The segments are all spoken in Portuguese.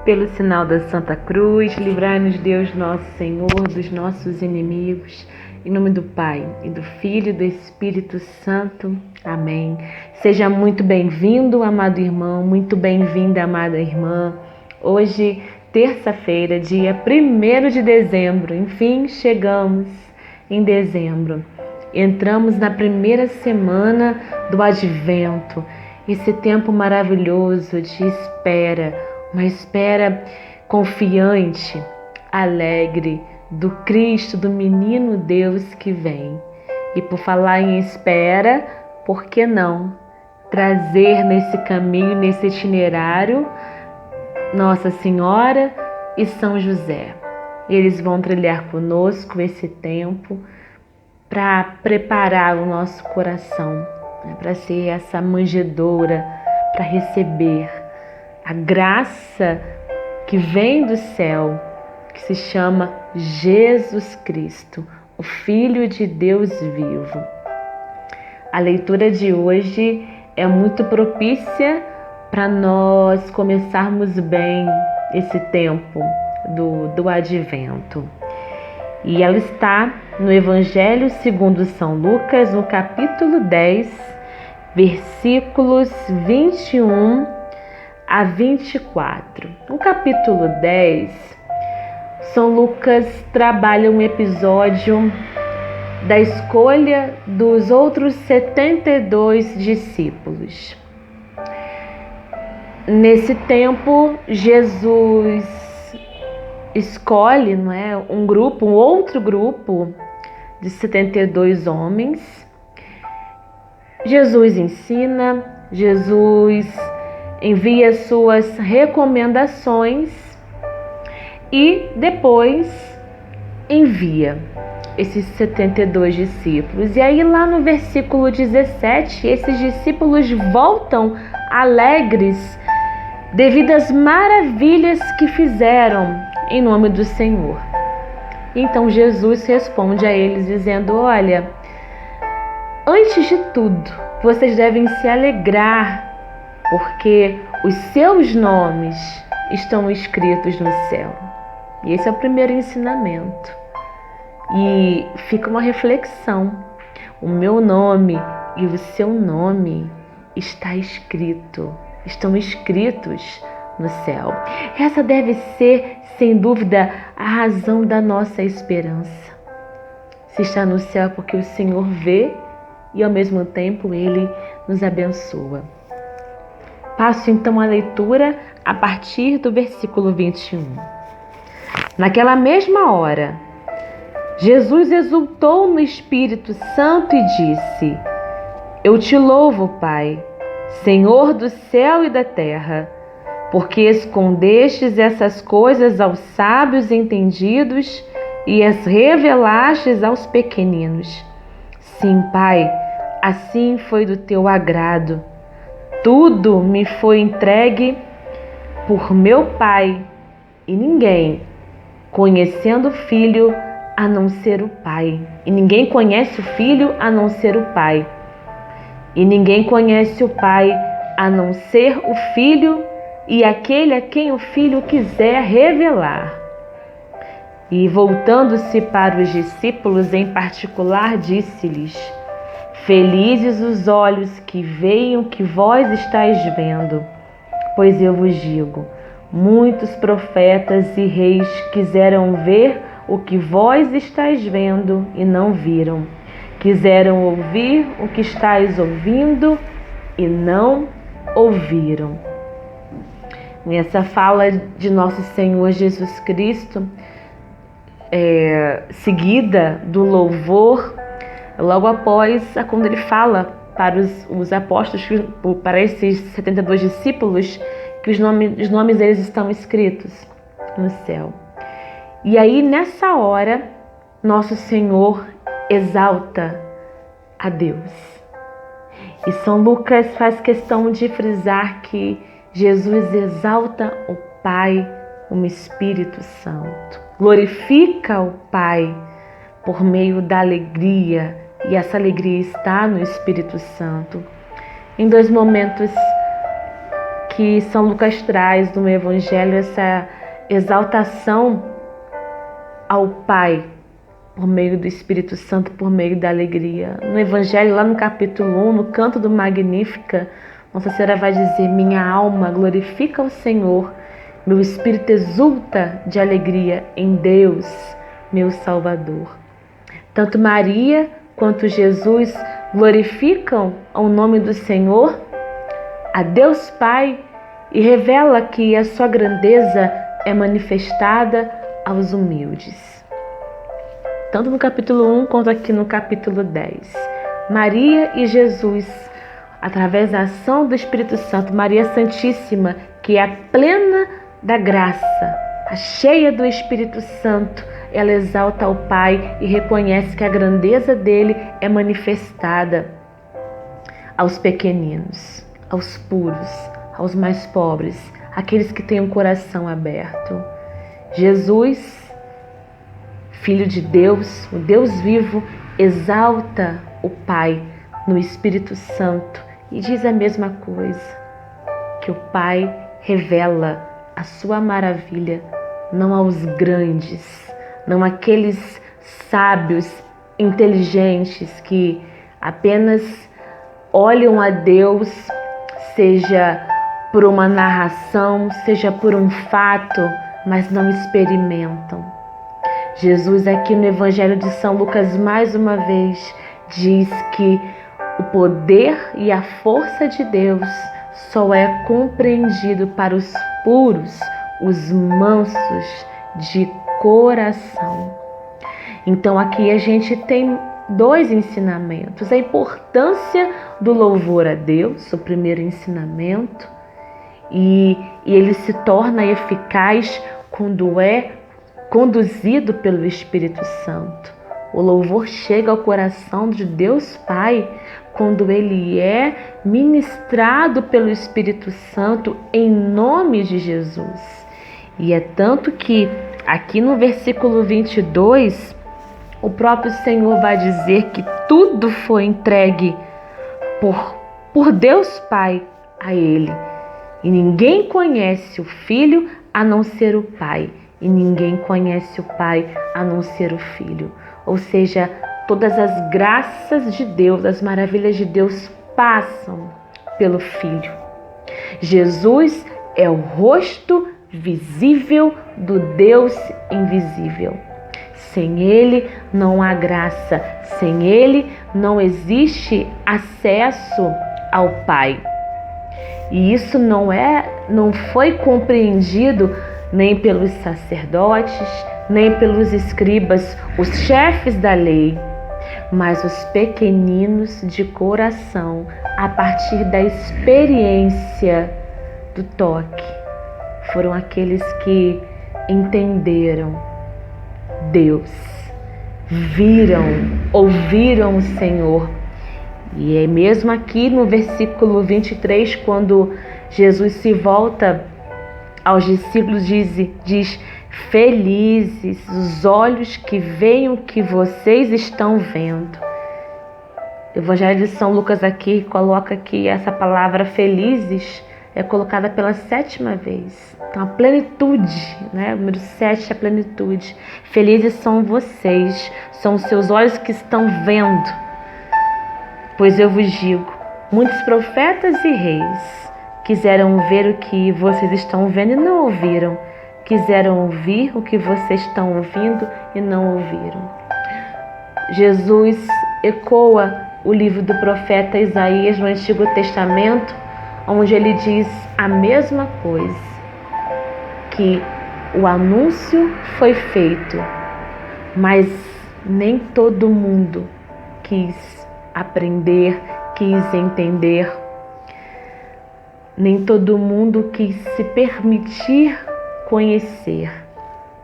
Pelo sinal da Santa Cruz, livrai-nos Deus nosso Senhor dos nossos inimigos. Em nome do Pai, e do Filho e do Espírito Santo. Amém. Seja muito bem-vindo, amado irmão, muito bem-vinda, amada irmã. Hoje, terça-feira, dia 1º de dezembro, enfim, chegamos em dezembro. Entramos na primeira semana do Advento, esse tempo maravilhoso de espera, uma espera confiante, alegre, do Cristo, do menino Deus que vem. E por falar em espera, por que não trazer nesse caminho, nesse itinerário, Nossa Senhora e São José? Eles vão trilhar conosco esse tempo para preparar o nosso coração, para ser essa manjedoura, para receber a graça que vem do céu, que se chama Jesus Cristo, o Filho de Deus vivo. A leitura de hoje é muito propícia para nós começarmos bem esse tempo do Advento. E ela está no Evangelho segundo São Lucas, no capítulo 10, versículos 21 a 24. No capítulo 10, São Lucas trabalha um episódio da escolha dos outros 72 discípulos. Nesse tempo, Jesus escolhe, um outro grupo de 72 homens. Jesus ensina, Jesus envia suas recomendações e depois envia esses 72 discípulos. E aí lá no versículo 17, esses discípulos voltam alegres devido às maravilhas que fizeram em nome do Senhor. Então Jesus responde a eles dizendo: olha, antes de tudo, vocês devem se alegrar, porque os seus nomes estão escritos no céu. E esse é o primeiro ensinamento. E fica uma reflexão. O meu nome e o seu nome estão escritos no céu. Essa deve ser, sem dúvida, a razão da nossa esperança. Se está no céu é porque o Senhor vê e ao mesmo tempo Ele nos abençoa. Passo então a leitura a partir do versículo 21. Naquela mesma hora, Jesus exultou no Espírito Santo e disse: Eu te louvo, Pai, Senhor do céu e da terra, porque escondestes essas coisas aos sábios entendidos e as revelastes aos pequeninos. Sim, Pai, assim foi do teu agrado. Tudo me foi entregue por meu Pai, e ninguém, conhecendo o Filho, a não ser o Pai. E ninguém conhece o Filho a não ser o Pai. E ninguém conhece o Pai a não ser o Filho e aquele a quem o Filho quiser revelar. E voltando-se para os discípulos em particular, disse-lhes: Felizes os olhos que veem o que vós estáis vendo, pois eu vos digo, muitos profetas e reis quiseram ver o que vós estáis vendo e não viram. Quiseram ouvir o que estáis ouvindo e não ouviram. Nessa fala de nosso Senhor Jesus Cristo, seguida do louvor, logo após, quando ele fala para os apóstolos, para esses 72 discípulos, que os nomes deles estão escritos no céu. E aí, nessa hora, nosso Senhor exalta a Deus. E São Lucas faz questão de frisar que Jesus exalta o Pai, o Espírito Santo. Glorifica o Pai por meio da alegria, e essa alegria está no Espírito Santo. Em dois momentos que São Lucas traz no Evangelho essa exaltação ao Pai por meio do Espírito Santo, por meio da alegria. No Evangelho, lá no capítulo 1, no canto do Magnífica, Nossa Senhora vai dizer: minha alma glorifica o Senhor, meu espírito exulta de alegria em Deus, meu Salvador. Tanto Maria quanto Jesus glorificam o nome do Senhor, a Deus Pai, e revela que a sua grandeza é manifestada aos humildes. Tanto no capítulo 1 quanto aqui no capítulo 10. Maria e Jesus, através da ação do Espírito Santo, Maria Santíssima, que é a plena da graça, a cheia do Espírito Santo, ela exalta ao Pai e reconhece que a grandeza dele é manifestada aos pequeninos, aos puros, aos mais pobres, aqueles que têm o coração aberto. Jesus, Filho de Deus, o Deus vivo, exalta o Pai no Espírito Santo e diz a mesma coisa, que o Pai revela a sua maravilha não aos grandes, não àqueles sábios, inteligentes que apenas olham a Deus, seja por uma narração, seja por um fato, mas não experimentam. Jesus aqui no Evangelho de São Lucas mais uma vez diz que o poder e a força de Deus só é compreendido para os puros, os mansos de coração. Então aqui a gente tem dois ensinamentos: a importância do louvor a Deus, o primeiro ensinamento, e ele se torna eficaz quando é conduzido pelo Espírito Santo. O louvor chega ao coração de Deus Pai quando ele é ministrado pelo Espírito Santo em nome de Jesus. E é tanto que aqui no versículo 22, o próprio Senhor vai dizer que tudo foi entregue por Deus Pai a ele. E ninguém conhece o Filho a não ser o Pai. E ninguém conhece o Pai a não ser o Filho. Ou seja, todas as graças de Deus, as maravilhas de Deus passam pelo Filho. Jesus é o rosto visível do Deus invisível. Sem Ele não há graça. Sem Ele não existe acesso ao Pai. E isso não foi compreendido nem pelos sacerdotes, nem pelos escribas, os chefes da lei, mas os pequeninos de coração, a partir da experiência do toque, foram aqueles que entenderam Deus, ouviram o Senhor. E é mesmo aqui no versículo 23, quando Jesus se volta aos discípulos, diz: felizes os olhos que veem o que vocês estão vendo. O Evangelho de São Lucas aqui coloca que essa palavra felizes é colocada pela 7ª vez. Então a plenitude, né? O número 7 é a plenitude. Felizes são vocês, são os seus olhos que estão vendo. Pois eu vos digo, muitos profetas e reis quiseram ver o que vocês estão vendo e não ouviram. Quiseram ouvir o que vocês estão ouvindo e não ouviram. Jesus ecoa o livro do profeta Isaías no Antigo Testamento, onde ele diz a mesma coisa, que o anúncio foi feito, mas nem todo mundo quis aprender, quis entender. Nem todo mundo quis se permitir conhecer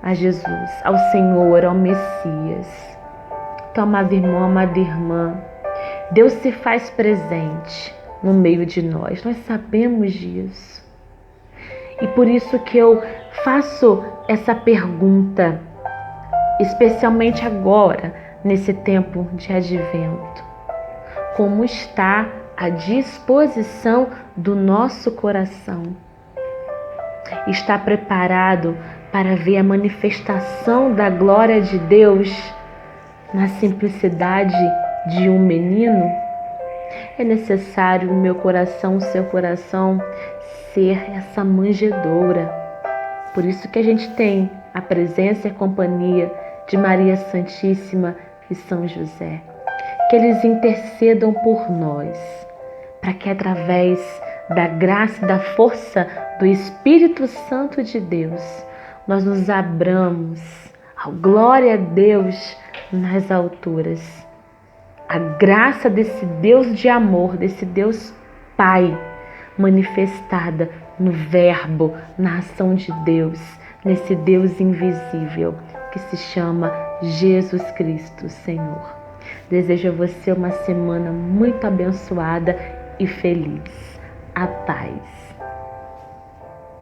a Jesus, ao Senhor, ao Messias. Então, amado irmão, amada irmã, Deus se faz presente no meio de nós. Nós sabemos disso. E por isso que eu faço essa pergunta, especialmente agora, nesse tempo de advento. Como está à disposição do nosso coração. Está preparado para ver a manifestação da glória de Deus na simplicidade de um menino? É necessário o meu coração, o seu coração, ser essa manjedoura. Por isso que a gente tem a presença e a companhia de Maria Santíssima e São José. Que eles intercedam por nós, para que através da graça e da força do Espírito Santo de Deus, nós nos abramos ao glória a Deus nas alturas. A graça desse Deus de amor, desse Deus Pai, manifestada no Verbo, na ação de Deus, nesse Deus invisível que se chama Jesus Cristo, Senhor. Desejo a você uma semana muito abençoada e feliz. A paz.